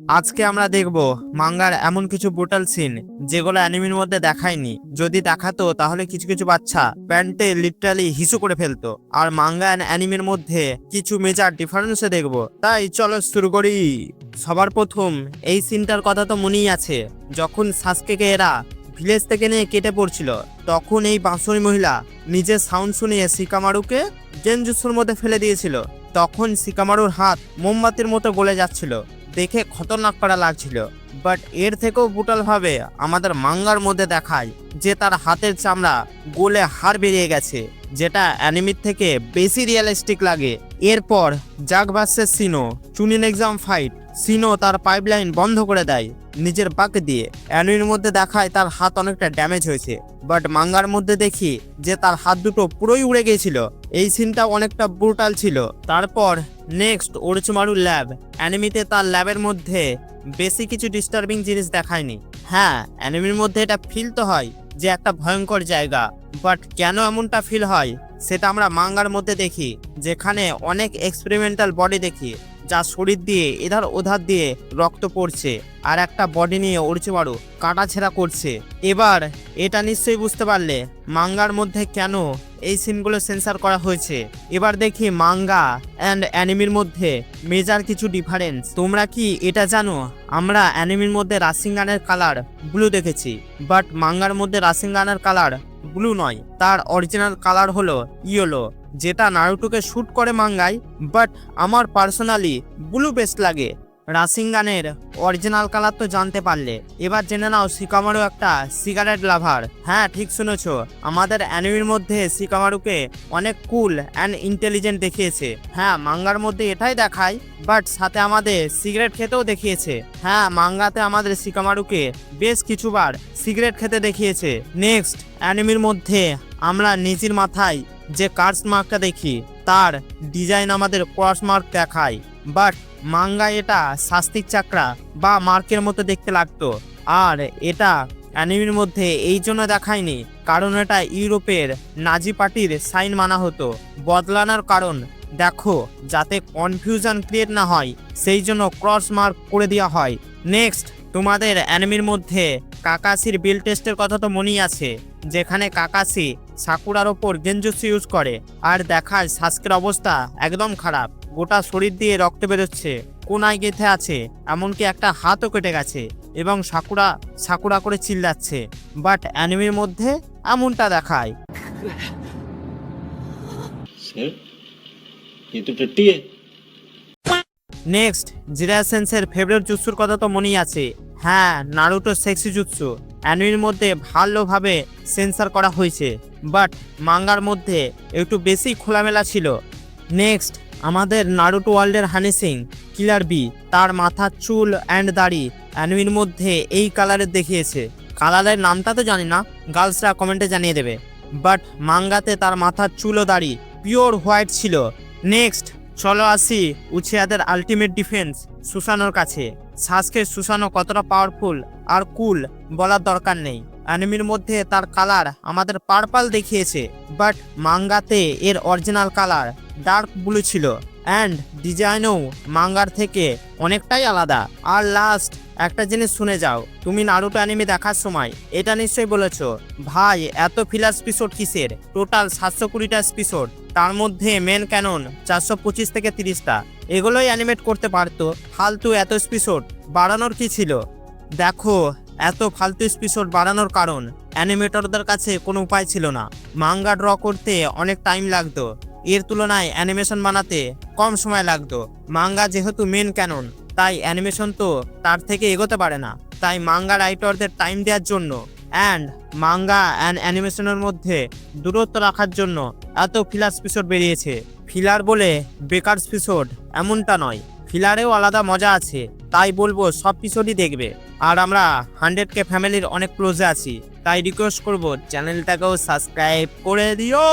আজকে আমরা দেখব মাঙ্গার এমন কিছু ব্রুটাল সিন যেগুলো অ্যানিমের মধ্যে দেখায়নি। যদি দেখাতো তাহলে কিছু কিছু বাচ্চা প্যান্টে লিটারালি হিসু করে ফেলতো। আর মাঙ্গা এন্ড অ্যানিমের মধ্যে কিছু মেজর ডিফারেন্সে দেখব। তাই চলো শুরু করি। সবার প্রথম এই সিনটার কথা তো মনেই আছে, যখন সাসকেকে এরা ভিলেজ থেকে নিয়ে কেটে পড়ছিল, তখন এই বাঁশরি মহিলা নিজের সাউন্ড শুনিয়ে শিকামারুকে গেনজুৎসুর মধ্যে ফেলে দিয়েছিল। তখন শিকামারুর হাত মোমবাতির মতো গলে যাচ্ছিল, দেখে খতরনাক করা লাগছিল। বাট এর থেকেও ব্রুটাল ভাবে আমাদের মাঙ্গার মধ্যে দেখায় যে তার হাতের চামড়া গলে হাড় বেরিয়ে গেছে, যেটা অ্যানিমির থেকে বেশি রিয়েলিস্টিক লাগে। এরপর জাগ ভার্সেস সিনো চুনিন এক্সাম ফাইট। সিনো তার পাইপলাইন বন্ধ করে দেয় নিজের বাঁক দিয়ে। অ্যানিমির মধ্যে দেখায় তার হাত অনেকটা ড্যামেজ হয়েছে, বাট মাঙ্গার মধ্যে দেখি যে তার হাত দুটো পুরোই উড়ে গিয়েছিল। এই সিনটা অনেকটা ব্রুটাল ছিল। তারপর নেক্সট ওরোচিমারুর ল্যাব। অ্যানিমিতে তার ল্যাবের মধ্যে বেশি কিছু ডিস্টার্বিং জিনিস দেখায়নি। হ্যাঁ, অ্যানিমির মধ্যে এটা ফিল তো হয় যে একটা ভয়ঙ্কর জায়গা, বাট কেন এমনটা ফিল হয় সেটা আমরা মাঙ্গার মধ্যে দেখি, যেখানে অনেক এক্সপেরিমেন্টাল বডি দেখি যা শরীর দিয়ে এধার ওধার দিয়ে রক্ত পড়ছে, আর একটা বডি নিয়ে ওরোচিমারু কাটাছেঁড়া করছে। এবার এটা নিশ্চয়ই বুঝতে পারলে মাঙ্গার মধ্যে কেন এই সিনগুলো সেন্সর করা হয়েছে। এবার দেখি মাঙ্গা অ্যান্ড অ্যানিমির মধ্যে মেজর কিছু ডিফারেন্স। তোমরা কি এটা জানো, আমরা অ্যানিমির মধ্যে রাসিঙ্গানের কালার ব্লু দেখেছি, বাট মাঙ্গার মধ্যে রাসিঙ্গানের কালার ব্লু নয়, তার অরিজিনাল কালার হলো ইয়েলো, যেটা নারুটোকে শুট করে মাঙ্গায়। বাট আমার পার্সোনালি ব্লু বেস্ট লাগে। রাসিঙ্গানের অরিজিনাল কালার তো জানতে পারলে, এবার জেনে নাও শিকামারু একটা সিগারেট লাভার। হ্যাঁ, ঠিক শুনেছো, আমাদের অ্যানিমের মধ্যে শিকামারুকে অনেক কুল অ্যান্ড ইন্টেলিজেন্ট দেখিয়েছে। হ্যাঁ, মাঙ্গার মধ্যে এটাই দেখায়, বাট সাথে আমাদের সিগারেট খেতেও দেখিয়েছে। হ্যাঁ, মাঙ্গাতে আমাদের শিকামারুকে বেশ কিছুবার সিগারেট খেতে দেখিয়েছে। নেক্সট অ্যানিমের মধ্যে আমরা নিজের মাথায় যে কার্স মার্কটা দেখি, তার ডিজাইন আমাদের ক্রস মার্ক দেখায়, বাট মাঙ্গায় এটা শাস্তিক চাকরা বা মার্কের মতো দেখতে লাগতো। আর এটা অ্যানিমের মধ্যে এই জন্য দেখায়নি কারণ এটা ইউরোপের নাজি পার্টির সাইন মানা হতো। বদলানোর কারণ দেখো, যাতে কনফিউশন ক্রিয়েট না হয় সেই জন্য ক্রস মার্ক করে দেওয়া হয়। নেক্সট তোমাদের অ্যানিমের মধ্যে কাকাসির বিল টেস্টের কথা তো মনেই আছে, যেখানে কাকাসি সাকুরার ওপর গেনজুৎসু ইউজ করে আর দেখায় সাসকের অবস্থা একদম খারাপ, গোটা শরীর দিয়ে রক্ত বেরোচ্ছে, কোনায় গেঁথে আছে, এমনকি একটা হাতও কেটে গেছে, এবং সাকুরা সাকুরা করে চিল্লাচ্ছে। বাট অ্যানিমের মধ্যে এমনটা দেখায়। নেক্সট জিরায়া সেন্সের ফেভারিট জুৎসুর কথা তো মনেই আছে। হ্যাঁ, নারুটো সেক্সি জুৎসু অ্যানিমের মধ্যে ভালোভাবে সেন্সর করা হয়েছে, বাট মাঙ্গার মধ্যে একটু বেশি খোলামেলা ছিল। নেক্সট আমাদের নারুটো ওয়ার্ল্ডের হানি সিং কিলার বি, তার মাথার চুল অ্যান্ড দাড়ি অ্যানিমের মধ্যে এই কালারের দেখিয়েছে। কালারের নামটা তো জানি না, গার্লসরা কমেন্টে জানিয়ে দেবে, বাট মাঙ্গাতে তার মাথার চুল ও দাড়ি পিওর হোয়াইট ছিল। নেক্সট চলো আসি উচিয়াদের আলটিমেট ডিফেন্স সুসানোর কাছে। সাসকে সুসানো কতটা পাওয়ারফুল আর কুল বলার দরকার নেই। অ্যানিমের মধ্যে তার কালার আমাদের পার্পল দেখিয়েছে, বাট মাঙ্গাতে এর অরিজিনাল কালার ডার্ক ব্লু ছিল, অ্যান্ড ডিজাইনও মাঙ্গার থেকে অনেকটাই আলাদা। আর লাস্ট একটা জিনিস শুনে যাও, তুমি নারুটো অ্যানিমে দেখার সময় এটা নিশ্চয়ই বলেছো, ভাই এত ফিলার এপিসোড কিসের? টোটাল 720টা এপিসোড, তার মধ্যে মেন ক্যানন 425 থেকে 30টা, এগুলোই অ্যানিমেট করতে পারতো, ফালতু এত এপিসোড বাড়ানোর কি ছিল? দেখো, এত ফালতু এপিসোড বাড়ানোর কারণ অ্যানিমেটরদের কাছে কোনো উপায় ছিল না। মাঙ্গা ড্র করতে অনেক টাইম লাগতো, এর তুলনায় অ্যানিমেশন বানাতে কম সময় লাগতো। মাঙ্গা যেহেতু মেন ক্যানন, তাই অ্যানিমেশন তো তার থেকে এগোতে পারে না। তাই মাঙ্গা রাইটারদের টাইম দেওয়ার জন্য অ্যান্ড মাঙ্গা অ্যান্ড অ্যানিমেশনের মধ্যে দূরত্ব রাখার জন্য এত ফিলার এপিসোড বেরিয়েছে। ফিলার বলে বেকার এপিসোড এমনটা নয়, ফিলারেও আলাদা মজা আছে। তাই বলবো সব এপিসোডই দেখবে। আর আমরা 100K ফ্যামিলির অনেক ক্লোজে আছি, তাই রিকোয়েস্ট করবো চ্যানেলটাকেও সাবস্ক্রাইব করে দিও।